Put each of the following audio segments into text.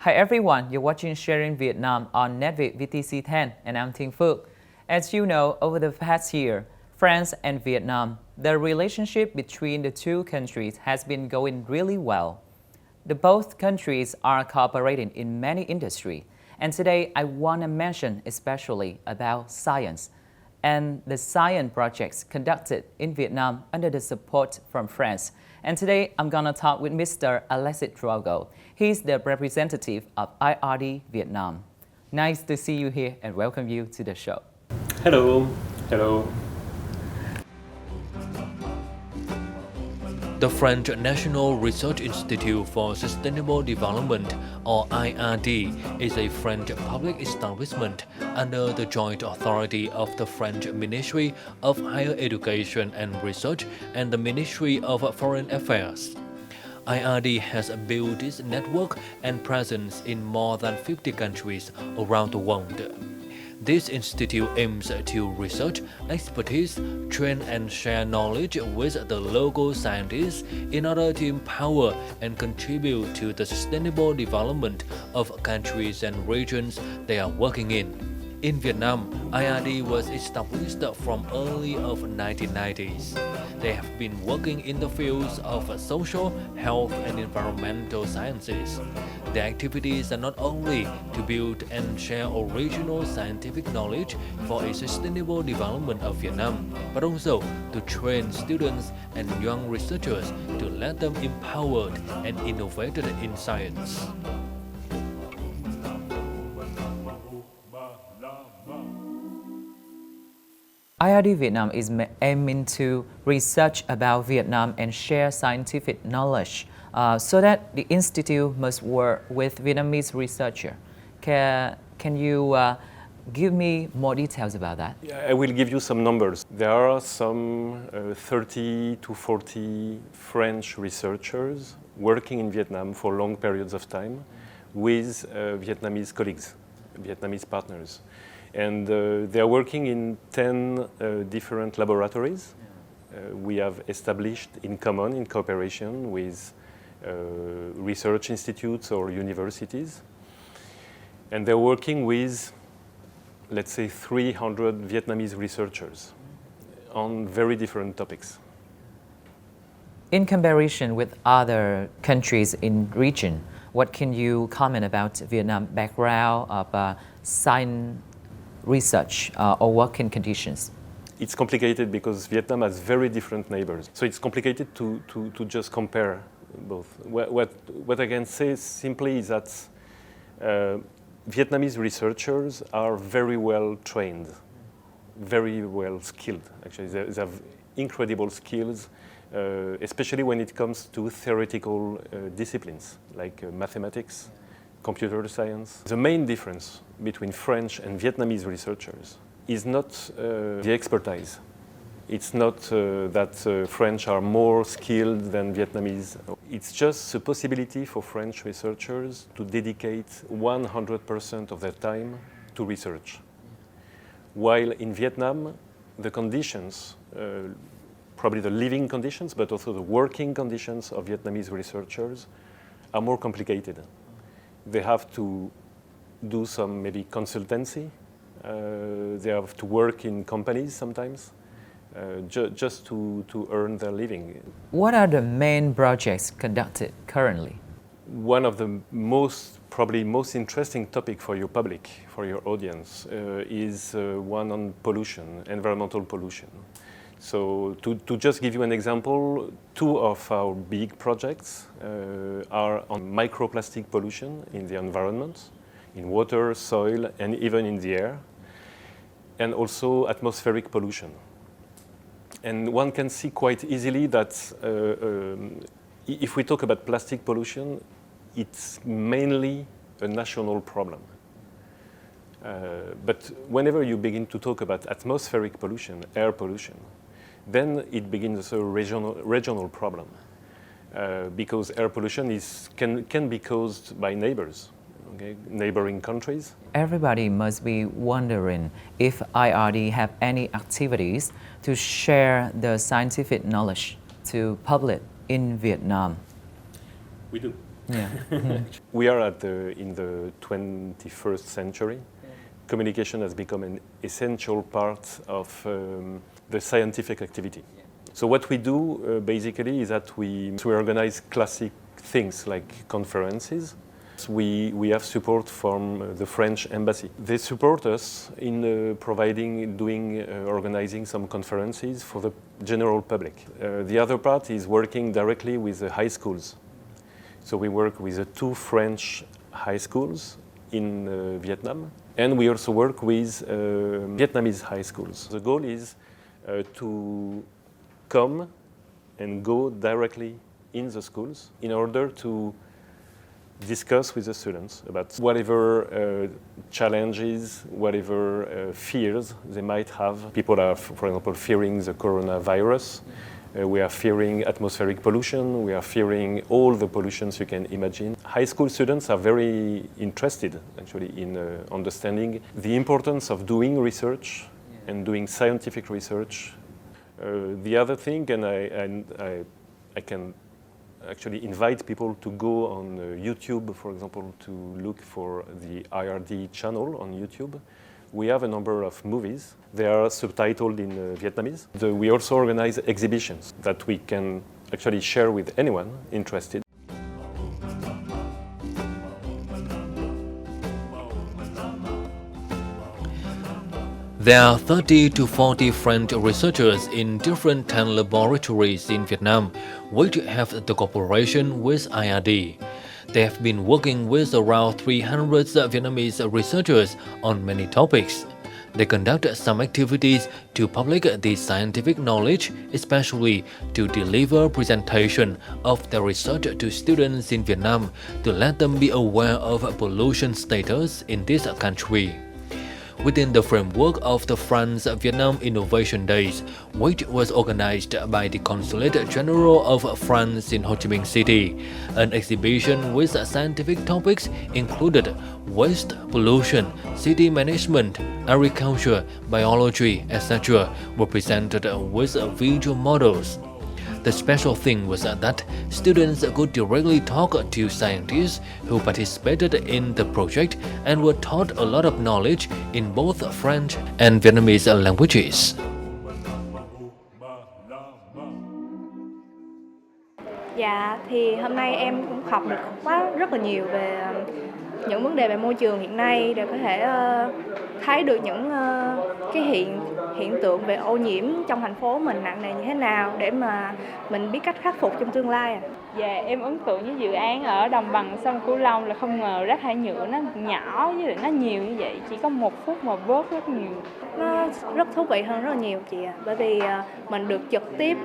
Hi everyone, you're watching Sharing Vietnam on Netviet VTC 10 and I'm Thiên Phước. As you know, over the past year, France and Vietnam, the relationship between the two countries has been going really well. Both countries are cooperating in many industries, and today I want to mention especially about science and the science projects conducted in Vietnam under the support from France. And today I'm going to talk with Mr. Alexis Drogoul. He's the representative of IRD Vietnam. Nice to see you here and welcome you to the show. Hello. Hello. The French National Research Institute for Sustainable Development, or IRD, is a French public establishment under the joint authority of the French Ministry of Higher Education and Research and the Ministry of Foreign Affairs. IRD has built its network and presence in more than 50 countries around the world. This institute aims to research, expertise, train and share knowledge with the local scientists in order to empower and contribute to the sustainable development of countries and regions they are working in. In Vietnam, IRD was established from early of 1990s. They have been working in the fields of social, health and environmental sciences. Their activities are not only to build and share original scientific knowledge for a sustainable development of Vietnam, but also to train students and young researchers to let them empowered and innovated in science. IRD Vietnam is aiming to research about Vietnam and share scientific knowledge so that the institute must work with Vietnamese researchers. Can you give me more details about that? Yeah, I will give you some numbers. There are some 30 to 40 French researchers working in Vietnam for long periods of time with Vietnamese colleagues, Vietnamese partners. And they are working in 10 different laboratories. We have established in common, in cooperation with research institutes or universities. And they're working with, let's say, 300 Vietnamese researchers on very different topics. In comparison with other countries in region, what can you comment about Vietnam background of science research or working conditions? It's complicated because Vietnam has very different neighbors. So it's complicated to just compare both. What I can say simply is that Vietnamese researchers are very well trained, very well skilled. Actually, they have incredible skills, especially when it comes to theoretical disciplines like mathematics, computer science. The main difference between French and Vietnamese researchers is not the expertise. It's not that French are more skilled than Vietnamese. It's just the possibility for French researchers to dedicate 100% of their time to research. While in Vietnam, the conditions, probably the living conditions, but also the working conditions of Vietnamese researchers are more complicated. They have to do some maybe consultancy. They have to work in companies sometimes, just to earn their living. What are the main projects conducted currently? One of the probably most interesting topic for your public, for your audience, is one on pollution, environmental pollution. So to just give you an example, 2 of our big projects are on microplastic pollution in the environment, in water, soil, and even in the air, and also atmospheric pollution. And one can see quite easily that if we talk about plastic pollution, it's mainly a national problem. But whenever you begin to talk about atmospheric pollution, air pollution, then it begins a regional problem, because air pollution can be caused by neighbors, okay, neighboring countries. Everybody must be wondering if IRD have any activities to share the scientific knowledge to public in Vietnam. We do. Yeah. We are in the 21st century. Communication has become an essential part of the scientific activity. So what we do basically is that we organize classic things like conferences. We have support from the French embassy. They support us in organizing some conferences for the general public. The other part is working directly with the high schools. So we work with the 2 French high schools in Vietnam, and we also work with Vietnamese high schools. The goal is to come and go directly in the schools in order to discuss with the students about whatever challenges, whatever fears they might have. People are, for example, fearing the coronavirus. We are fearing atmospheric pollution. We are fearing all the pollutions you can imagine. High school students are very interested, actually, in understanding the importance of doing research and doing scientific research. The other thing, and I can actually invite people to go on YouTube, for example, to look for the IRD channel on YouTube. We have a number of movies. They are subtitled in Vietnamese. We also organize exhibitions that we can actually share with anyone interested. There are 30 to 40 French researchers in different 10 laboratories in Vietnam, which have the cooperation with IRD. They have been working with around 300 Vietnamese researchers on many topics. They conduct some activities to public the scientific knowledge, especially to deliver presentation of their research to students in Vietnam to let them be aware of pollution status in this country. Within the framework of the France-Vietnam Innovation Days, which was organized by the Consulate General of France in Ho Chi Minh City, an exhibition with scientific topics included waste, pollution, city management, agriculture, biology, etc. were presented with visual models. The special thing was that students could directly talk to scientists who participated in the project and were taught a lot of knowledge in both French and Vietnamese languages. Dạ, thì hôm nay em cũng học được rất là nhiều về những vấn đề về môi trường hiện nay, để có thể thấy được những cái hiện tượng về ô nhiễm trong thành phố mình nặng nề như thế nào để mà mình biết cách khắc phục trong tương lai. Dạ, em ấn tượng với dự án ở đồng bằng sông Cửu Long là không ngờ rác thải nhựa nó nhỏ với lại nó nhiều như vậy, chỉ có 1 phút mà vớt rất nhiều. Nó rất thú vị hơn rất là nhiều chị ạ, bởi vì mình được trực tiếp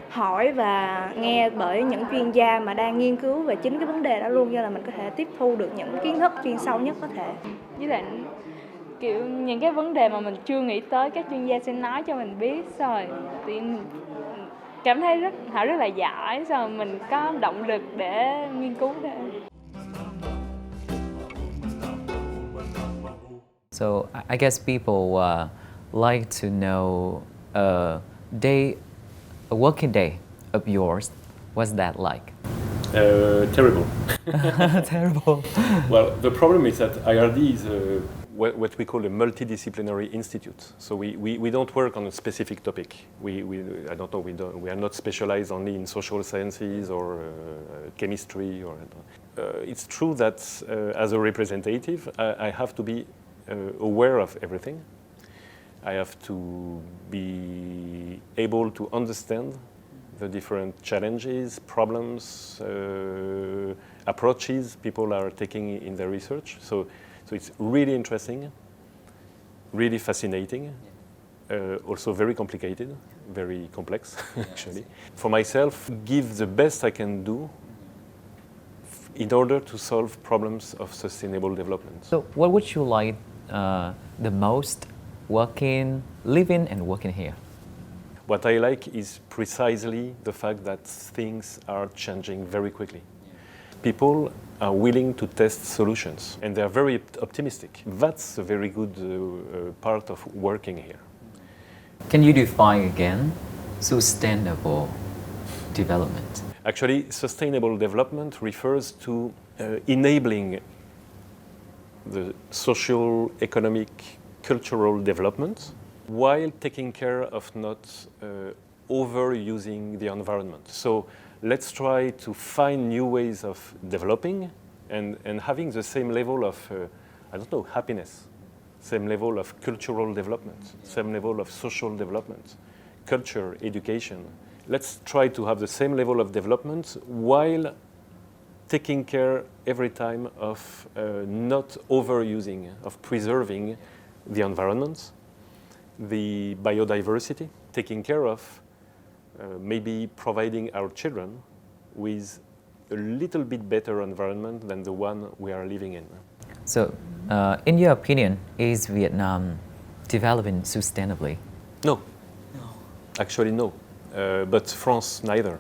hỏi và nghe bởi những chuyên gia mà đang nghiên cứu về chính cái vấn đề đó luôn, cho là mình có thể tiếp thu được những kiến thức chuyên sâu nhất có thể. Với lại kiểu những cái vấn đề mà mình chưa nghĩ tới, các chuyên gia sẽ nói cho mình biết, rồi thì cảm thấy họ rất là giỏi, rồi mình có động lực để nghiên cứu thêm. So I guess people like to know a working day of yours. What's that like? Terrible. Terrible. Well, the problem is that IRD is what we call a multidisciplinary institute. So we don't work on a specific topic. I don't know. We are not specialized only in social sciences or chemistry. It's true that as a representative, I have to be aware of everything. I have to be able to understand the different challenges, problems, approaches people are taking in their research. So it's really interesting, really fascinating, also very complicated, very complex, actually. For myself, give the best I can do in order to solve problems of sustainable development. So what would you like the most living and working here? What I like is precisely the fact that things are changing very quickly. People are willing to test solutions and they are very optimistic. That's a very good part of working here. Can you define again sustainable development? Actually, sustainable development refers to enabling the social, economic, cultural development while taking care of not overusing the environment. So let's try to find new ways of developing and having the same level of, happiness, same level of cultural development, same level of social development, culture, education. Let's try to have the same level of development while taking care every time of not overusing, of preserving the environment, the biodiversity, taking care of, maybe providing our children with a little bit better environment than the one we are living in. So, in your opinion, is Vietnam developing sustainably? No. Actually, no. But France, neither.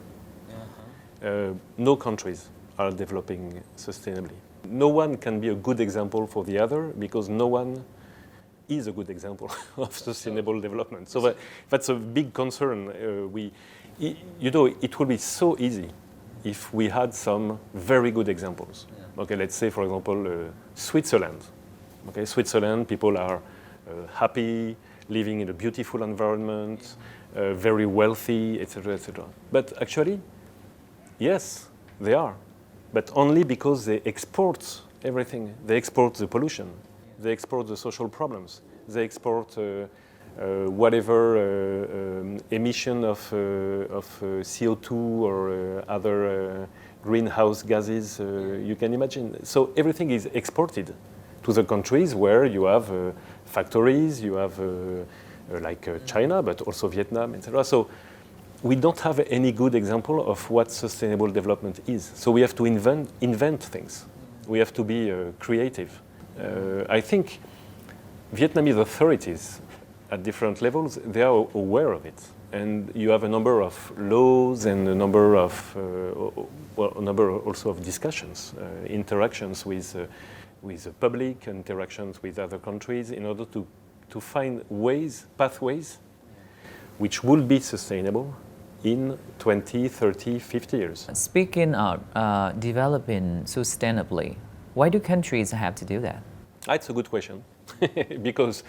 No countries are developing sustainably. No one can be a good example for the other because no one is a good example of sustainable development. So that's a big concern. It would be so easy if we had some very good examples. Okay, let's say, for example, Switzerland. Okay, Switzerland, people are happy, living in a beautiful environment, very wealthy, etc., etc. But actually, yes, they are. But only because they export everything. They export the pollution. They export the social problems. They export whatever emission of CO2 or other greenhouse gases you can imagine. So everything is exported to the countries where you have factories, you have like China, but also Vietnam, etc. So we don't have any good example of what sustainable development is. So we have to invent things. We have to be creative. I think Vietnamese authorities at different levels, they are aware of it. And you have a number of laws and a number of, also of discussions, interactions with the public, interactions with other countries in order to find ways, pathways, which will be sustainable in 20, 30, 50 years. Speaking of developing sustainably, why do countries have to do that? That's a good question. Because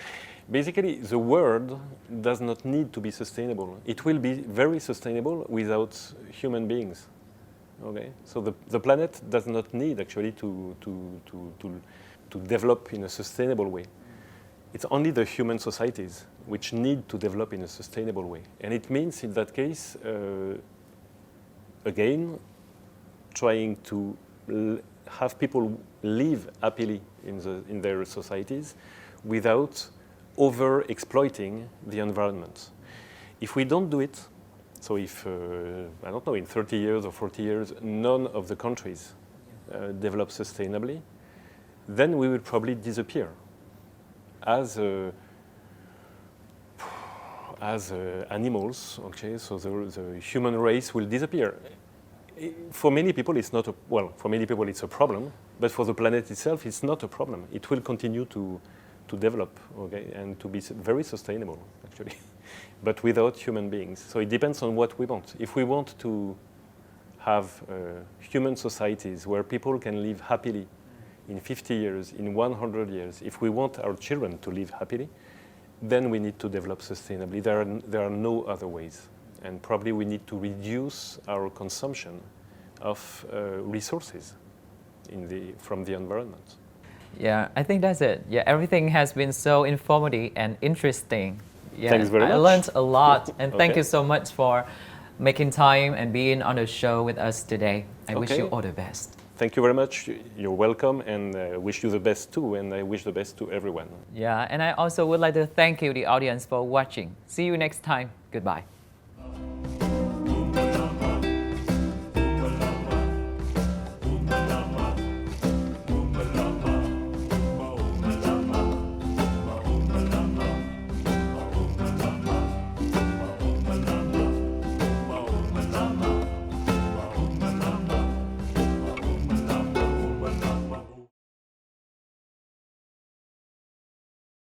basically the world does not need to be sustainable. It will be very sustainable without human beings. Okay? So the planet does not need actually to develop in a sustainable way. It's only the human societies which need to develop in a sustainable way. And it means in that case, again, trying to have people live happily in their societies without over-exploiting the environment. If we don't do it, so if, in 30 years or 40 years, none of the countries develop sustainably, then we will probably disappear as animals, okay? So the human race will disappear. For many people, it's not for many people it's a problem, but for the planet itself, it's not a problem. It will continue to develop, okay, and to be very sustainable, actually, but without human beings. So it depends on what we want. If we want to have human societies where people can live happily in 50 years, in 100 years, if we want our children to live happily, then we need to develop sustainably. There are no other ways. And probably we need to reduce our consumption of resources from the environment. Yeah, I think that's it. Yeah, everything has been so informative and interesting. Yeah, Thanks very much. I learned a lot, and thank Okay. you so much for making time and being on the show with us today. I wish Okay. you all the best. Thank you very much. You're welcome, and wish you the best too, and I wish the best to everyone. Yeah, and I also would like to thank you, the audience, for watching. See you next time. Goodbye.